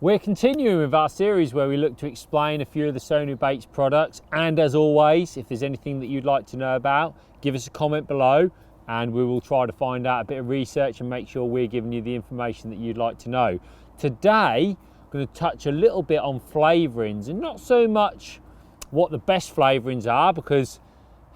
We're continuing with our series where we look to explain a few of the Sonubaits products, and as always, if there's anything that you'd like to know about, give us a comment below and we will try to find out a bit of research and make sure we're giving you the information that you'd like to know. Today, I'm going to touch a little bit on flavourings, and not so much what the best flavourings are, because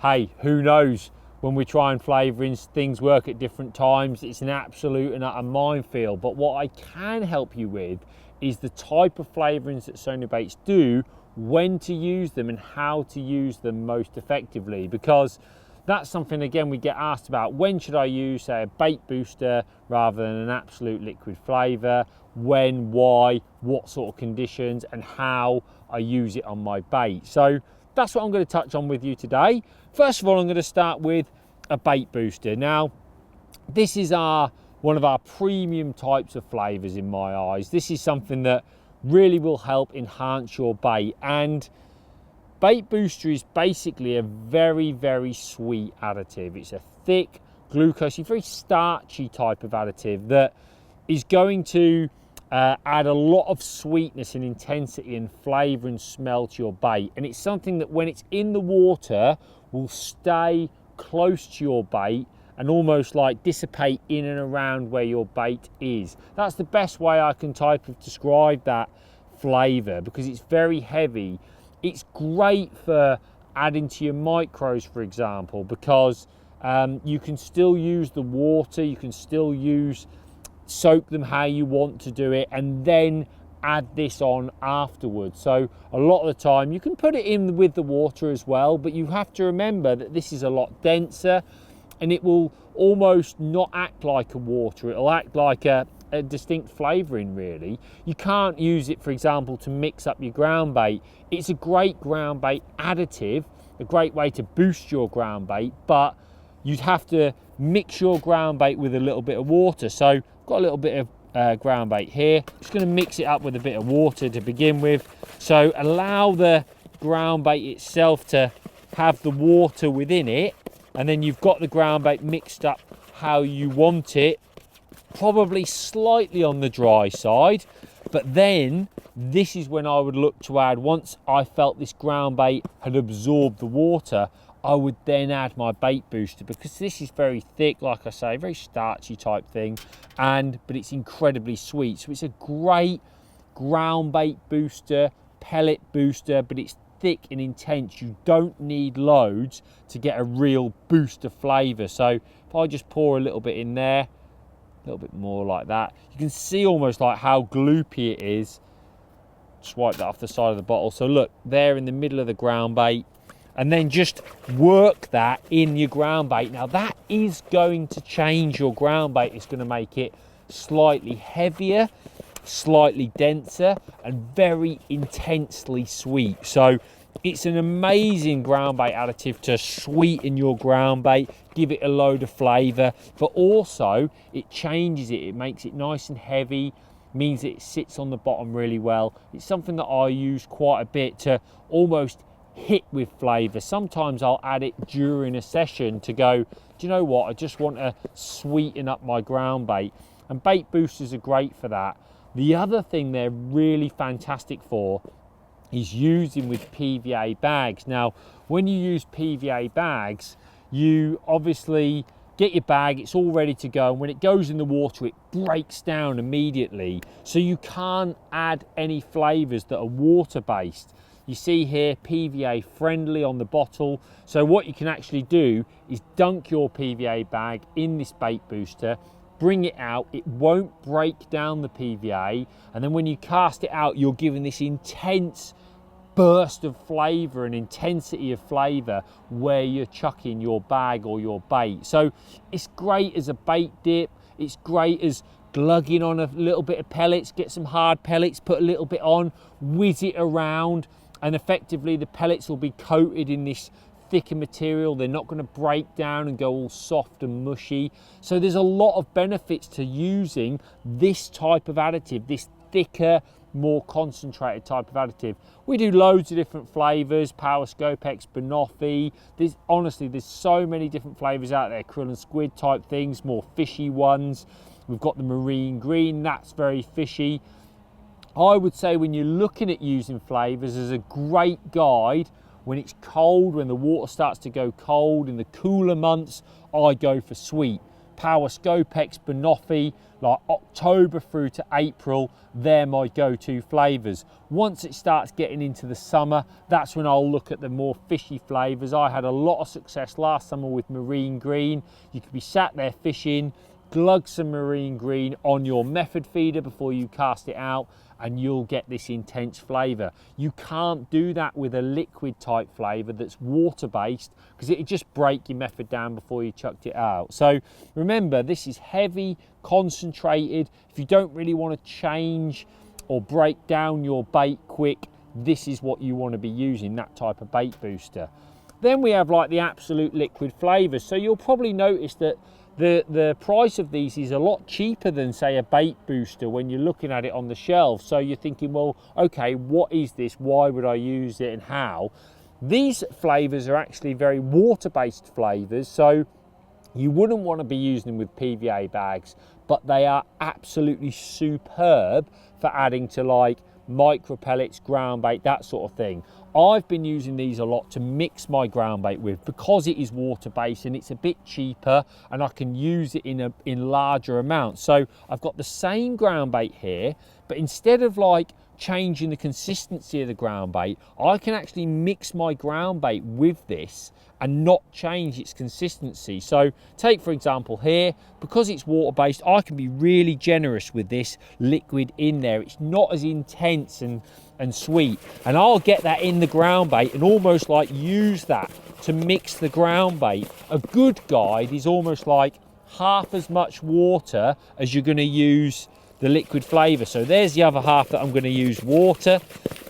hey, who knows, when we're trying flavourings, things work at different times. It's an absolute and utter minefield. But what I can help you with is the type of flavourings that Sonubaits do, when to use them and how to use them most effectively, because that's something, again, we get asked about. When should I use, say, a bait booster rather than an absolute liquid flavour? When, why, what sort of conditions, and how I use it on my bait. So that's what I'm going to touch on with you today. First of all, I'm going to start with a bait booster. Now, this is one of our premium types of flavours in my eyes. This is something that really will help enhance your bait. And bait booster is basically a very, very sweet additive. It's a thick, glucose, very starchy type of additive that is going to add a lot of sweetness and intensity and flavour and smell to your bait. And it's something that when it's in the water will stay close to your bait and almost like dissipate in and around where your bait is. That's the best way I can describe that flavour, because it's very heavy. It's great for adding to your micros, for example, because you can still use the water, you can still soak them how you want to do it, and then add this on afterwards. So a lot of the time you can put it in with the water as well, but you have to remember that this is a lot denser and it will almost not act like a water. It'll act like a distinct flavouring, really. You can't use it, for example, to mix up your ground bait. It's a great ground bait additive, a great way to boost your ground bait, but you'd have to mix your ground bait with a little bit of water. So I've got a little bit of ground bait here. Just going to mix it up with a bit of water to begin with. So allow the ground bait itself to have the water within it, and then you've got the ground bait mixed up how you want it, probably slightly on the dry side. But then this is when I would look to add, once I felt this ground bait had absorbed the water, I would then add my bait booster, because this is very thick, like I say, very starchy type thing, but it's incredibly sweet. So it's a great ground bait booster, pellet booster, but it's thick and intense. You don't need loads to get a real boost of flavour. So if I just pour a little bit in there, a little bit more like that, you can see almost like how gloopy it is. Swipe that off the side of the bottle. So look, there in the middle of the ground bait, and then just work that in your ground bait. Now that is going to change your ground bait. It's going to make it slightly heavier, slightly denser, and very intensely sweet. So it's an amazing ground bait additive to sweeten your ground bait, give it a load of flavour, but also it changes it. It makes it nice and heavy, means that it sits on the bottom really well. It's something that I use quite a bit to almost hit with flavour. Sometimes I'll add it during a session to go, do you know what, I just want to sweeten up my ground bait, and bait boosters are great for that. The other thing they're really fantastic for is using with PVA bags. Now, when you use PVA bags, you obviously get your bag, it's all ready to go, and when it goes in the water, it breaks down immediately. So you can't add any flavours that are water-based. You see here, PVA friendly on the bottle. So what you can actually do is dunk your PVA bag in this bait booster, bring it out, it won't break down the PVA, and then when you cast it out, you're given this intense burst of flavour and intensity of flavour where you're chucking your bag or your bait. So it's great as a bait dip, it's great as glugging on a little bit of pellets. Get some hard pellets, put a little bit on, whiz it around, and effectively the pellets will be coated in this thicker material. They're not going to break down and go all soft and mushy. So there's a lot of benefits to using this type of additive, this thicker, more concentrated type of additive. We do loads of different flavors, Power Scopex, Banoffee. There's so many different flavors out there, krill and squid type things, more fishy ones. We've got the marine green, that's very fishy. I would say when you're looking at using flavours, as a great guide, when it's cold, when the water starts to go cold, in the cooler months, I go for sweet. Power Scopex, Banoffee, like October through to April, they're my go-to flavours. Once it starts getting into the summer, that's when I'll look at the more fishy flavours. I had a lot of success last summer with marine green. You could be sat there fishing, glug some marine green on your method feeder before you cast it out, and you'll get this intense flavour. You can't do that with a liquid type flavour that's water based, because it'd just break your method down before you chucked it out. So remember, this is heavy, concentrated. If you don't really want to change or break down your bait quick, this is what you want to be using, that type of bait booster. Then we have like the absolute liquid flavours. So you'll probably notice that the price of these is a lot cheaper than, say, a bait booster when you're looking at it on the shelf. So you're thinking, well, okay, what is this? Why would I use it and how? These flavours are actually very water-based flavours, so you wouldn't want to be using them with PVA bags, but they are absolutely superb for adding to like micro pellets, ground bait, that sort of thing. I've been using these a lot to mix my ground bait with, because it is water based and it's a bit cheaper, and I can use it in larger amounts. So I've got the same ground bait here, but instead of like changing the consistency of the ground bait, I can actually mix my ground bait with this and not change its consistency. So take for example here, because it's water based, I can be really generous with this liquid in there. It's not as intense and sweet, and I'll get that in the ground bait and almost like use that to mix the ground bait. A good guide is almost like half as much water as you're going to use the liquid flavour. So there's the other half that I'm going to use water,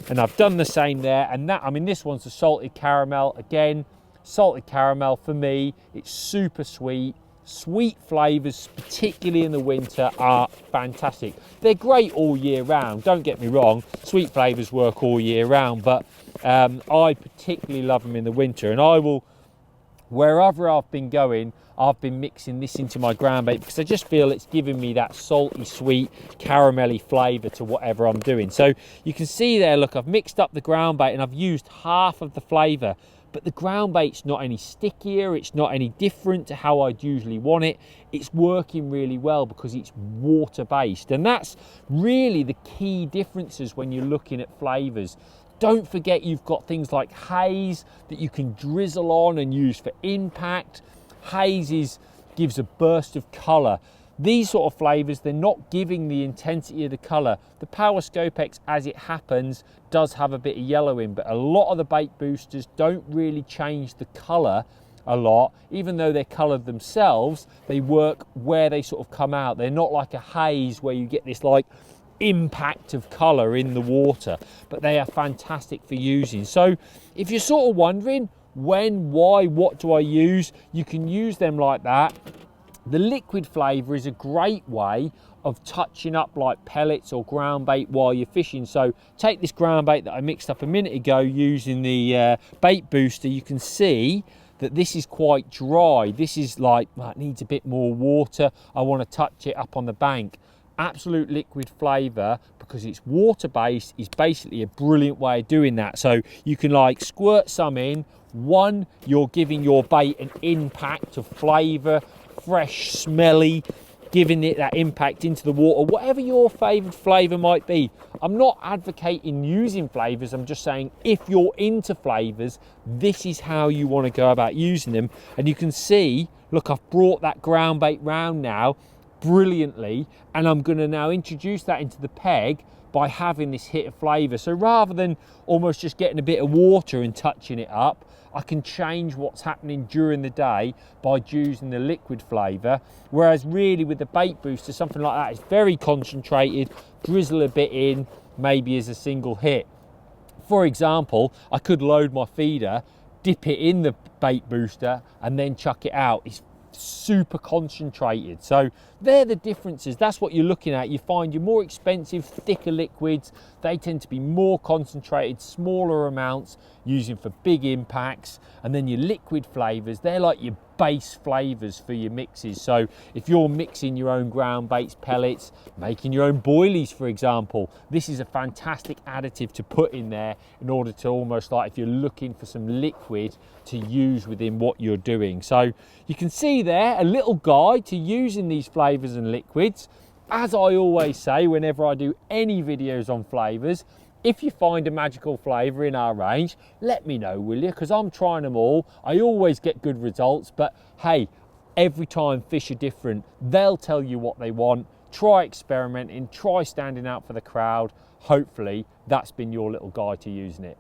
and I've done the same there. And that, I mean, this one's a salted caramel. Again, salted caramel for me, it's super sweet. Sweet flavours, particularly in the winter, are fantastic. They're great all year round, don't get me wrong. Sweet flavours work all year round, but I particularly love them in the winter. And I will, wherever I've been going, I've been mixing this into my ground bait, because I just feel it's giving me that salty, sweet, caramelly flavour to whatever I'm doing. So you can see there, look, I've mixed up the ground bait and I've used half of the flavour. But the ground bait's not any stickier, it's not any different to how I'd usually want it. It's working really well because it's water based. And that's really the key differences when you're looking at flavours. Don't forget, you've got things like haze that you can drizzle on and use for impact. Haze gives a burst of colour. These sort of flavours, they're not giving the intensity of the colour. The Power Scopex, as it happens, does have a bit of yellow in, but a lot of the bait boosters don't really change the colour a lot. Even though they're coloured themselves, they work where they sort of come out. They're not like a haze where you get this like impact of colour in the water, but they are fantastic for using. So if you're sort of wondering when, why, what do I use, you can use them like that. The liquid flavour is a great way of touching up like pellets or ground bait while you're fishing. So take this ground bait that I mixed up a minute ago using the bait booster. You can see that this is quite dry. This is like, well, it needs a bit more water. I want to touch it up on the bank. Absolute liquid flavour, because it's water based, is basically a brilliant way of doing that. So you can like squirt some in. One, you're giving your bait an impact of flavour, fresh, smelly, giving it that impact into the water, whatever your favoured flavour might be. I'm not advocating using flavours, I'm just saying if you're into flavours, this is how you want to go about using them. And you can see, look, I've brought that ground bait round now brilliantly, and I'm going to now introduce that into the peg by having this hit of flavour. So rather than almost just getting a bit of water and touching it up, I can change what's happening during the day by using the liquid flavour. Whereas really with the bait booster, something like that is very concentrated, drizzle a bit in, maybe as a single hit. For example, I could load my feeder, dip it in the bait booster and then chuck it out. It's super concentrated. So they're the differences. That's what you're looking at. You find your more expensive, thicker liquids, they tend to be more concentrated, smaller amounts, using for big impacts. And then your liquid flavors, they're like your base flavours for your mixes. So if you're mixing your own ground baits, pellets, making your own boilies, for example, this is a fantastic additive to put in there in order to almost like if you're looking for some liquid to use within what you're doing. So you can see there a little guide to using these flavours and liquids. As I always say whenever I do any videos on flavours, if you find a magical flavour in our range, let me know, will you? Because I'm trying them all. I always get good results, but hey, every time fish are different. They'll tell you what they want. Try experimenting, try standing out for the crowd. Hopefully that's been your little guide to using it.